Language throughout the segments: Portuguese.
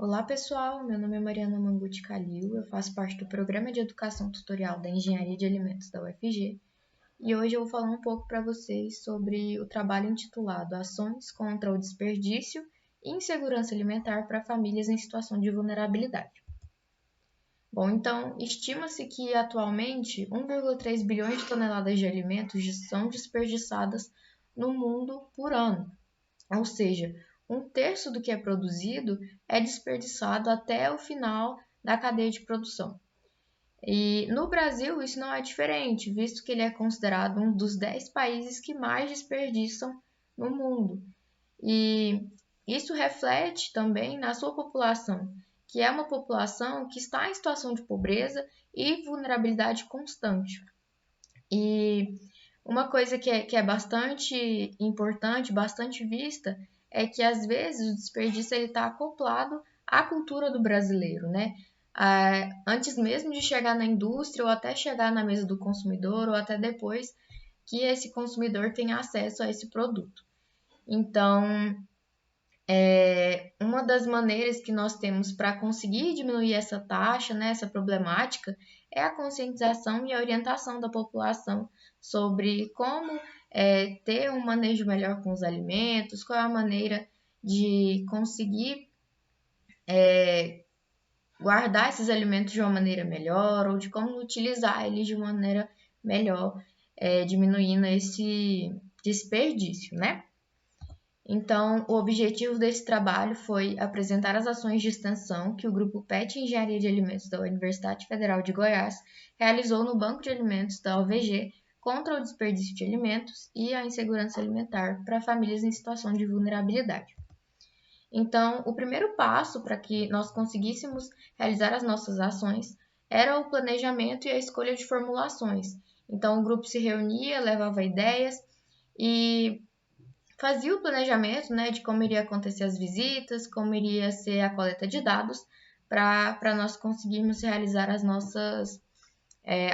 Olá pessoal, meu nome é Mariana Manguti Calil, eu faço parte do Programa de Educação Tutorial da Engenharia de Alimentos da UFG e hoje eu vou falar um pouco para vocês sobre o trabalho intitulado Ações contra o Desperdício e Insegurança Alimentar para Famílias em Situação de Vulnerabilidade. Bom, então, estima-se que atualmente 1,3 bilhões de toneladas de alimentos são desperdiçadas no mundo por ano, ou seja, 1/3 do que é produzido é desperdiçado até o final da cadeia de produção. E no Brasil isso não é diferente, visto que ele é considerado um dos 10 países que mais desperdiçam no mundo. E isso reflete também na sua população, que é uma população que está em situação de pobreza e vulnerabilidade constante. E uma coisa que é bastante importante, bastante vista, é que às vezes o desperdício está acoplado à cultura do brasileiro, né? Antes mesmo de chegar na indústria ou até chegar na mesa do consumidor ou até depois que esse consumidor tenha acesso a esse produto. Então, uma das maneiras que nós temos para conseguir diminuir essa taxa, né, essa problemática, é a conscientização e a orientação da população sobre como ter um manejo melhor com os alimentos, qual é a maneira de conseguir guardar esses alimentos de uma maneira melhor ou de como utilizar eles de uma maneira melhor, diminuindo esse desperdício, né? Então, o objetivo desse trabalho foi apresentar as ações de extensão que o Grupo PET Engenharia de Alimentos da Universidade Federal de Goiás realizou no Banco de Alimentos da UFG contra o desperdício de alimentos e a insegurança alimentar para famílias em situação de vulnerabilidade. Então, o primeiro passo para que nós conseguíssemos realizar as nossas ações era o planejamento e a escolha de formulações. Então, o grupo se reunia, levava ideias e fazia o planejamento, né, de como iria acontecer as visitas, como iria ser a coleta de dados, para nós conseguirmos realizar as nossas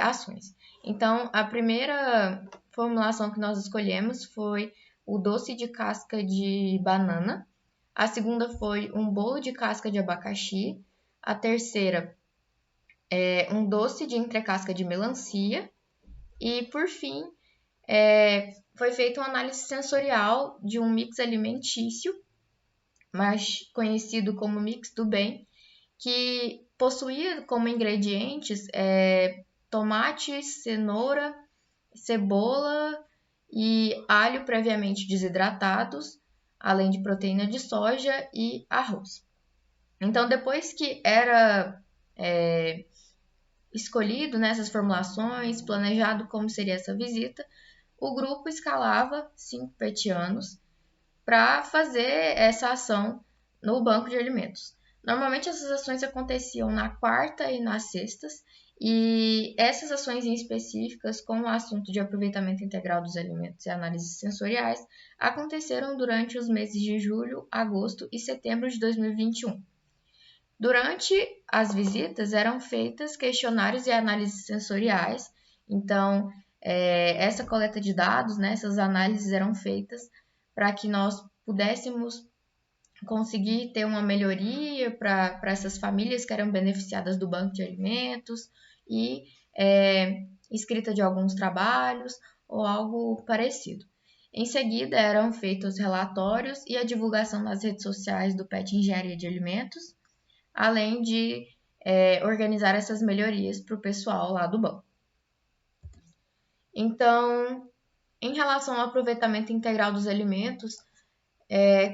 ações. Então, a primeira formulação que nós escolhemos foi o doce de casca de banana, a segunda foi um bolo de casca de abacaxi, a terceira um doce de entrecasca de melancia e, por fim, foi feita uma análise sensorial de um mix alimentício, mais conhecido como mix do bem, que possuía como ingredientes tomate, cenoura, cebola e alho previamente desidratados, além de proteína de soja e arroz. Então, depois que era escolhido nessas formulações, planejado como seria essa visita, o grupo escalava 5 petianos para fazer essa ação no banco de alimentos. Normalmente essas ações aconteciam na quarta e nas sextas, e essas ações em específicas, com o assunto de aproveitamento integral dos alimentos e análises sensoriais, aconteceram durante os meses de julho, agosto e setembro de 2021. Durante as visitas eram feitas questionários e análises sensoriais, então essa coleta de dados, né, essas análises eram feitas para que nós pudéssemos conseguir ter uma melhoria para essas famílias que eram beneficiadas do banco de alimentos e escrita de alguns trabalhos ou algo parecido. Em seguida, eram feitos relatórios e a divulgação nas redes sociais do PET Engenharia de Alimentos, além de organizar essas melhorias para o pessoal lá do banco. Então, em relação ao aproveitamento integral dos alimentos,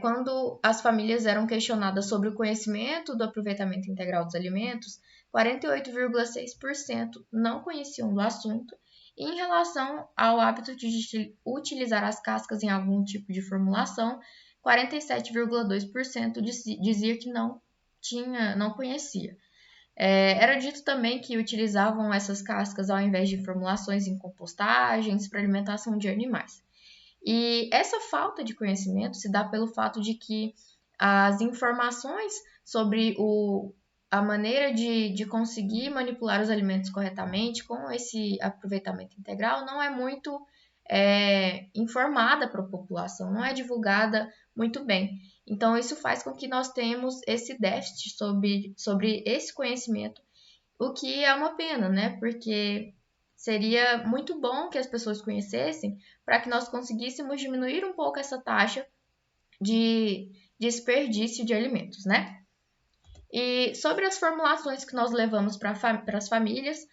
quando as famílias eram questionadas sobre o conhecimento do aproveitamento integral dos alimentos, 48,6% não conheciam do assunto, e em relação ao hábito de utilizar as cascas em algum tipo de formulação, 47,2% dizia que não conhecia. Era dito também que utilizavam essas cascas ao invés de formulações em compostagens para alimentação de animais. E essa falta de conhecimento se dá pelo fato de que as informações sobre a maneira de conseguir manipular os alimentos corretamente com esse aproveitamento integral não é muito informada para a população, não é divulgada muito bem. Então, isso faz com que nós tenhamos esse déficit sobre esse conhecimento, o que é uma pena, né? Porque seria muito bom que as pessoas conhecessem para que nós conseguíssemos diminuir um pouco essa taxa de desperdício de alimentos, né? E sobre as formulações que nós levamos para as famílias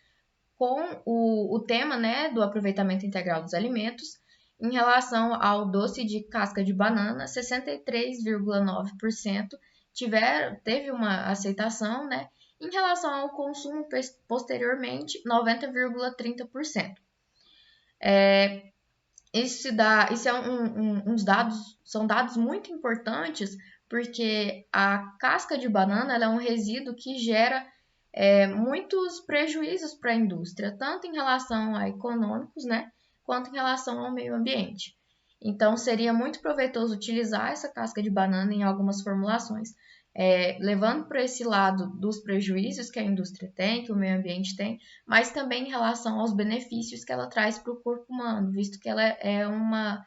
com o tema, né, do aproveitamento integral dos alimentos, em relação ao doce de casca de banana, 63,9% teve uma aceitação, né? Em relação ao consumo posteriormente, 90,30%. Isso é uns dados, são dados muito importantes, porque a casca de banana ela é um resíduo que gera muitos prejuízos para a indústria, tanto em relação a econômicos, né, quanto em relação ao meio ambiente. Então, seria muito proveitoso utilizar essa casca de banana em algumas formulações, levando para esse lado dos prejuízos que a indústria tem, que o meio ambiente tem, mas também em relação aos benefícios que ela traz para o corpo humano, visto que ela é uma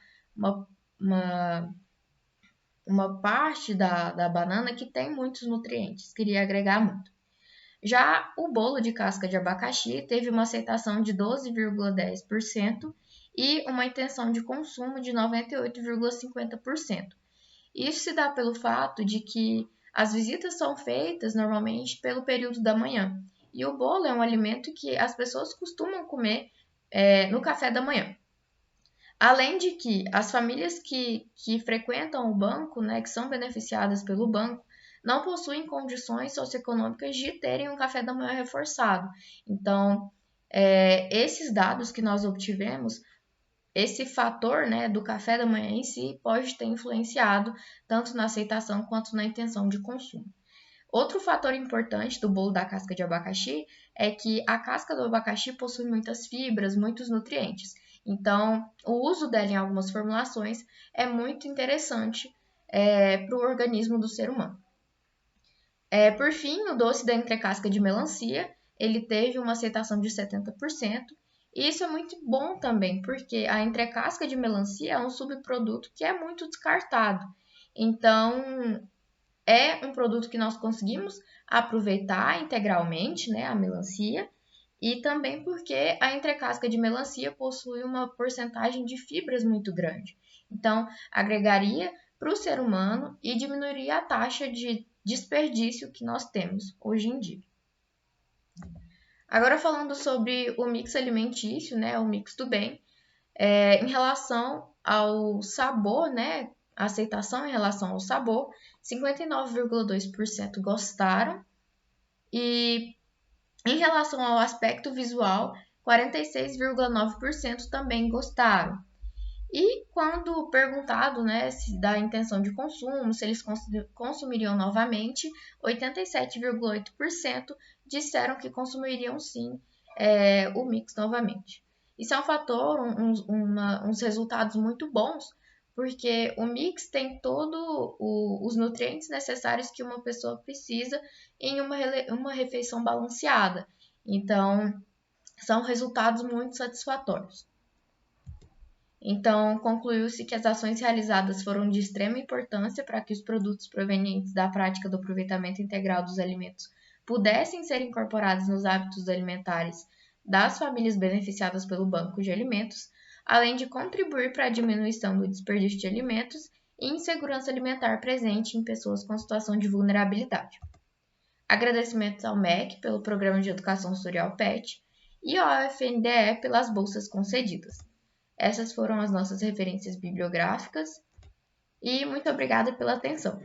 parte da banana que tem muitos nutrientes, queria agregar muito. Já o bolo de casca de abacaxi teve uma aceitação de 12,10% e uma intenção de consumo de 98,50%. Isso se dá pelo fato de que as visitas são feitas normalmente pelo período da manhã, e o bolo é um alimento que as pessoas costumam comer no café da manhã. Além de que as famílias que frequentam o banco, né, que são beneficiadas pelo banco, não possuem condições socioeconômicas de terem um café da manhã reforçado. Então, esses dados que nós obtivemos, esse fator, né, do café da manhã em si pode ter influenciado tanto na aceitação quanto na intenção de consumo. Outro fator importante do bolo da casca de abacaxi é que a casca do abacaxi possui muitas fibras, muitos nutrientes. Então, o uso dela em algumas formulações é muito interessante para o organismo do ser humano. Por fim, o doce da entrecasca de melancia, ele teve uma aceitação de 70%, e isso é muito bom também, porque a entrecasca de melancia é um subproduto que é muito descartado. Então, é um produto que nós conseguimos aproveitar integralmente, né, a melancia, e também porque a entrecasca de melancia possui uma porcentagem de fibras muito grande. Então, agregaria para o ser humano e diminuiria a taxa de desperdício que nós temos hoje em dia. Agora falando sobre o mix alimentício, né, o mix do bem, em relação ao sabor, né, a aceitação em relação ao sabor, 59,2% gostaram e em relação ao aspecto visual, 46,9% também gostaram. E quando perguntado, né, se da intenção de consumo, se eles consumiriam novamente, 87,8% disseram que consumiriam sim o mix novamente. Isso é um fator, uns resultados muito bons, porque o mix tem todos os nutrientes necessários que uma pessoa precisa em uma refeição balanceada. Então, são resultados muito satisfatórios. Então, concluiu-se que as ações realizadas foram de extrema importância para que os produtos provenientes da prática do aproveitamento integral dos alimentos pudessem ser incorporados nos hábitos alimentares das famílias beneficiadas pelo Banco de Alimentos, além de contribuir para a diminuição do desperdício de alimentos e insegurança alimentar presente em pessoas com situação de vulnerabilidade. Agradecimentos ao MEC pelo Programa de Educação Sensorial PET e ao UFNDE pelas bolsas concedidas. Essas foram as nossas referências bibliográficas e muito obrigada pela atenção.